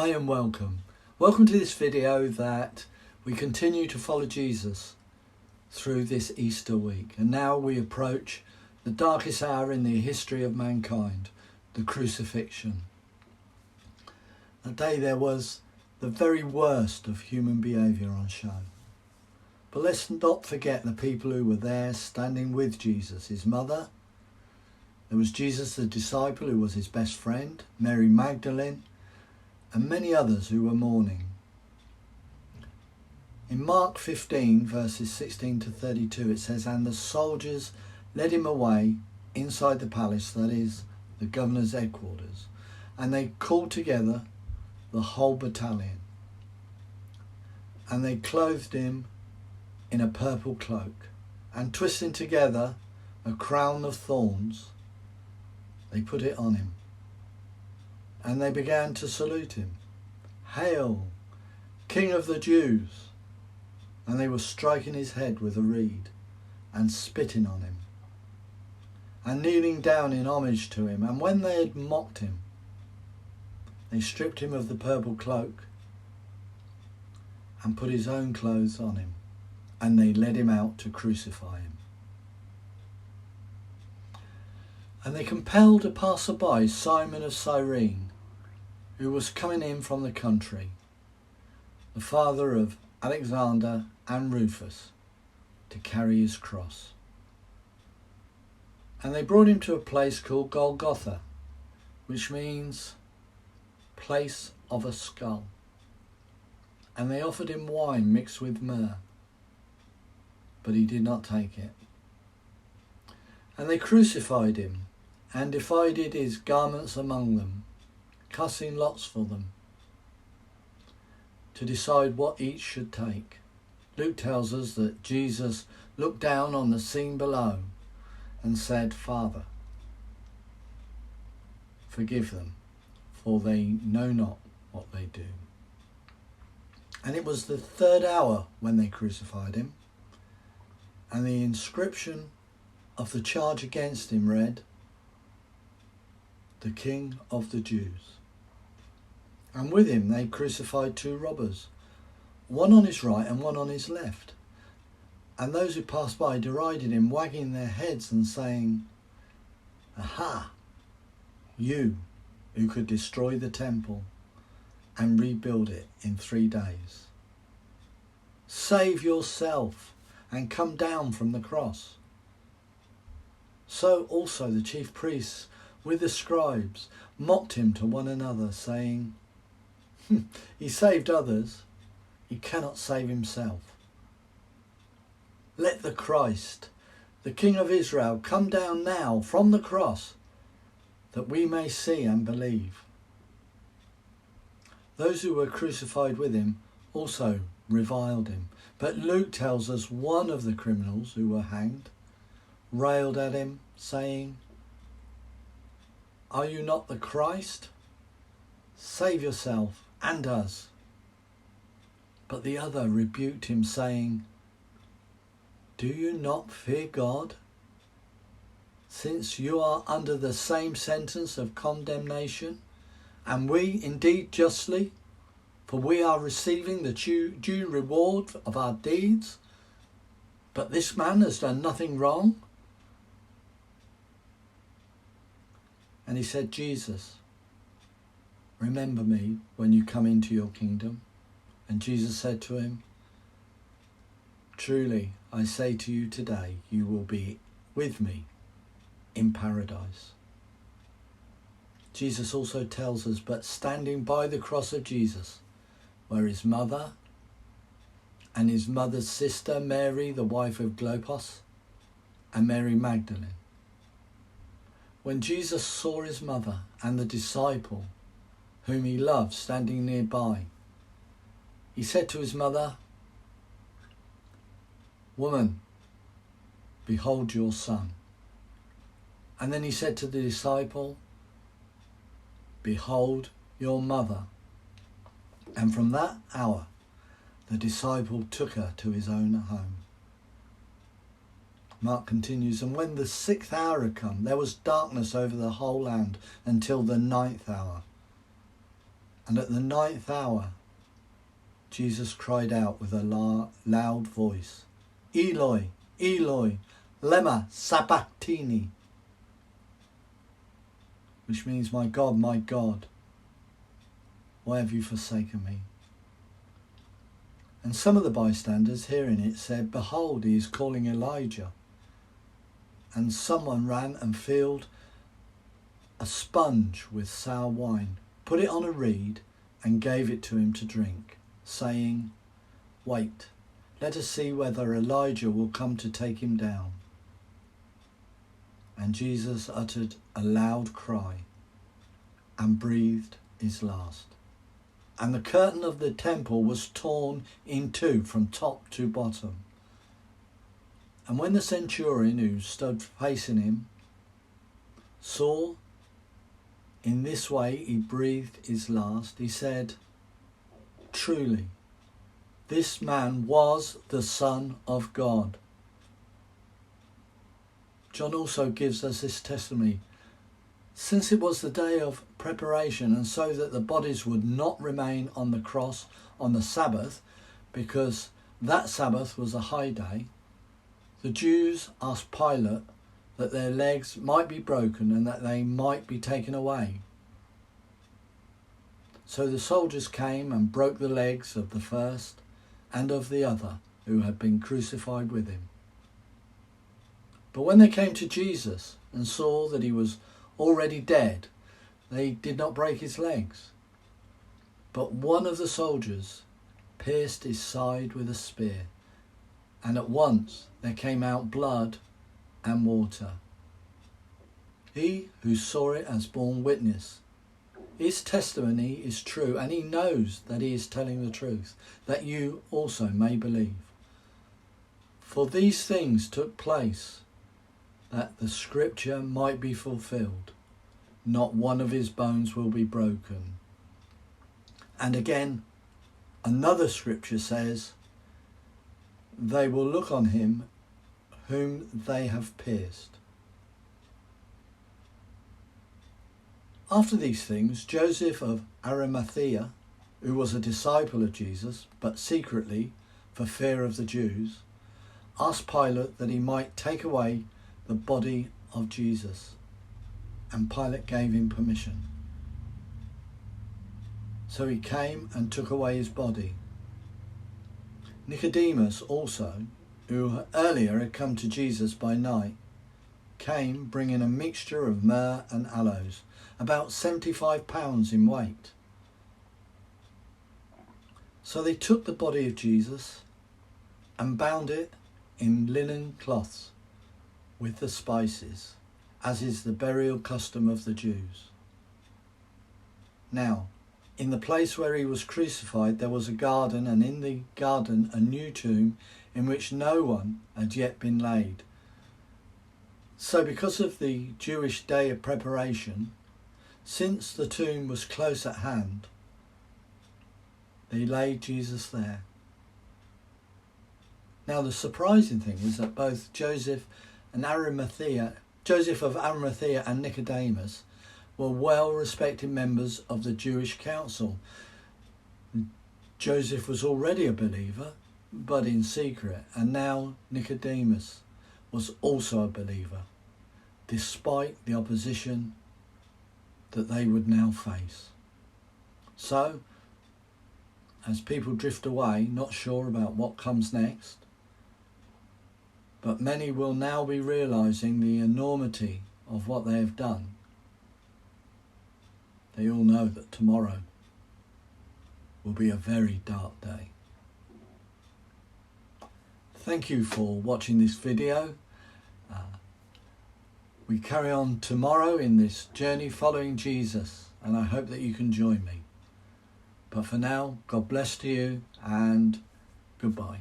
Hi and welcome. Welcome to this video that we continue to follow Jesus through this Easter week. And now we approach the darkest hour in the history of mankind, the Crucifixion. That day there was the very worst of human behaviour on show. But let's not forget the people who were there standing with Jesus, his mother. There was Jesus the disciple who was his best friend, Mary Magdalene, and many others who were mourning. In Mark 15 verses 16 to 32 it says, "And the soldiers led him away inside the palace," that is, the governor's headquarters, "and they called together the whole battalion. And they clothed him in a purple cloak, and twisting together a crown of thorns, they put it on him. And they began to salute him, 'Hail, King of the Jews!' And they were striking his head with a reed and spitting on him and kneeling down in homage to him. And when they had mocked him, they stripped him of the purple cloak and put his own clothes on him, and they led him out to crucify him. And they compelled a passer-by, Simon of Cyrene, who was coming in from the country, the father of Alexander and Rufus, to carry his cross. And they brought him to a place called Golgotha, which means place of a skull. And they offered him wine mixed with myrrh, but he did not take it. And they crucified him and divided his garments among them, casting lots for them to decide what each should take. Luke tells us that Jesus looked down on the scene below and said, "Father, forgive them, for they know not what they do." And it was the third hour when they crucified him, and the inscription of the charge against him read, "The King of the Jews." And with him they crucified two robbers, one on his right and one on his left. And those who passed by derided him, wagging their heads and saying, "Aha, you who could destroy the temple and rebuild it in 3 days. Save yourself and come down from the cross." So also the chief priests with the scribes mocked him to one another, saying, "He saved others, he cannot save himself. Let the Christ, the King of Israel, come down now from the cross, that we may see and believe." Those who were crucified with him also reviled him. But Luke tells us one of the criminals who were hanged railed at him, saying, "Are you not the Christ? Save yourself and us." But the other rebuked him, saying, "Do you not fear God, since you are under the same sentence of condemnation, and we indeed justly, for we are receiving the due reward of our deeds, but this man has done nothing wrong?" And he said, "Jesus, remember me when you come into your kingdom." And Jesus said to him, "Truly, I say to you today, you will be with me in paradise." Jesus also tells us, but standing by the cross of Jesus were his mother and his mother's sister, Mary, the wife of Clopas, and Mary Magdalene. When Jesus saw his mother and the disciple whom he loved standing nearby, he said to his mother, "Woman, behold your son." And then he said to the disciple, "Behold your mother." And from that hour, the disciple took her to his own home. Mark continues, "And when the 6th hour had come, there was darkness over the whole land until the 9th hour. And at the 9th hour, Jesus cried out with a loud voice, Eloi, Eloi, lema sabachthani, which means, my God, why have you forsaken me? And some of the bystanders hearing it said, behold, he is calling Elijah. And someone ran and filled a sponge with sour wine, put it on a reed, and gave it to him to drink, saying, wait, let us see whether Elijah will come to take him down. And Jesus uttered a loud cry and breathed his last. And the curtain of the temple was torn in two from top to bottom. And when the centurion who stood facing him saw in this way he breathed his last, he said, truly, this man was the Son of God. John also gives us this testimony. Since it was the day of preparation, and so that the bodies would not remain on the cross on the Sabbath, because that Sabbath was a high day, the Jews asked Pilate that their legs might be broken and that they might be taken away. So the soldiers came and broke the legs of the first and of the other who had been crucified with him. But when they came to Jesus and saw that he was already dead, they did not break his legs. But one of the soldiers pierced his side with a spear, and at once there came out blood and water. He who saw it has borne witness. His testimony is true, and he knows that he is telling the truth, that you also may believe. For these things took place, that the scripture might be fulfilled. Not one of his bones will be broken. And again, another scripture says, they will look on him whom they have pierced. After these things, Joseph of Arimathea, who was a disciple of Jesus, but secretly, for fear of the Jews, asked Pilate that he might take away the body of Jesus, and Pilate gave him permission. So he came and took away his body. Nicodemus also, who earlier had come to Jesus by night, came bringing a mixture of myrrh and aloes, about 75 pounds in weight. So they took the body of Jesus and bound it in linen cloths with the spices, as is the burial custom of the Jews. Now, in the place where he was crucified there was a garden, and in the garden a new tomb in which no one had yet been laid. So because of the Jewish day of preparation, since the tomb was close at hand, they laid Jesus there. Now the surprising thing is that both Joseph of Arimathea and Nicodemus were well-respected members of the Jewish council. Joseph was already a believer, but in secret, and now Nicodemus was also a believer, despite the opposition that they would now face. So, as people drift away, not sure about what comes next, but many will now be realising the enormity of what they have done. They all know that tomorrow will be a very dark day. Thank you for watching this video. We carry on tomorrow in this journey following Jesus, and I hope that you can join me. But for now, God bless to you and goodbye.